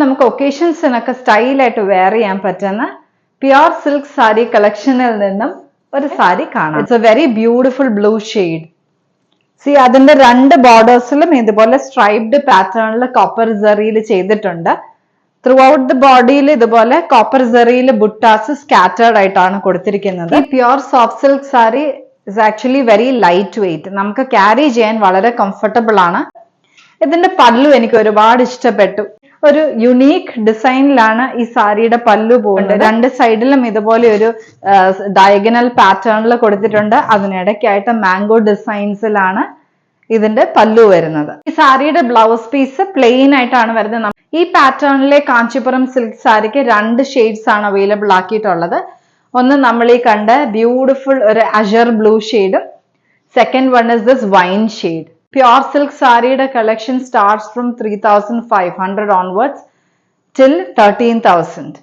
നമുക്ക് ഒക്കേഷൻസിനൊക്കെ സ്റ്റൈലായിട്ട് വെയർ ചെയ്യാൻ പറ്റുന്ന പ്യുർ സിൽക്ക് സാരി കളക്ഷനിൽ നിന്നും ഒരു സാരി കാണാം. It's A very beautiful blue shade. C അതിന്റെ രണ്ട് ബോർഡേഴ്സിലും ഇതുപോലെ സ്ട്രൈപ്ഡ് പാറ്റേണിൽ കോപ്പർ സെറിയിൽ ചെയ്തിട്ടുണ്ട്. ത്രൂ ഔട്ട് ദ ബോഡിയിൽ ഇതുപോലെ കോപ്പർ സെറിയിൽ ബുട്ടാസ് സ്കാറ്റേർഡ് ആയിട്ടാണ് കൊടുത്തിരിക്കുന്നത്. ഈ pure soft silk sari is actually very light weight. നമുക്ക് ക്യാരി ചെയ്യാൻ വളരെ കംഫർട്ടബിൾ ആണ്. ഇതിന്റെ പല്ലു എനിക്ക് ഒരുപാട് ഇഷ്ടപ്പെട്ടു. ഒരു യുണീക്ക് ഡിസൈനിലാണ് ഈ സാരിയുടെ പല്ലു പോകുന്നത്. രണ്ട് സൈഡിലും ഇതുപോലെ ഒരു ഡയഗണൽ പാറ്റേണിൽ കൊടുത്തിട്ടുണ്ട്. അതിനിടയ്ക്കായിട്ട് മാംഗോ ഡിസൈൻസിലാണ് ഇതിന്റെ പല്ലു വരുന്നത്. ഈ സാരിയുടെ ബ്ലൗസ് പീസ് പ്ലെയിൻ ആയിട്ടാണ് വരുന്നത്. ഈ പാറ്റേണിലെ കാഞ്ചീപുരം സിൽക്ക് സാരിക്ക് രണ്ട് ഷെയ്ഡ്സ് ആണ് അവൈലബിൾ ആക്കിയിട്ടുള്ളത്. ഒന്ന് നമ്മൾ ഈ കണ്ട ബ്യൂട്ടിഫുൾ ഒരു അഷർ ബ്ലൂ ഷെയ്ഡും second one is this wine shade. Pure silk saree collection starts from 3,500 onwards till 13,000.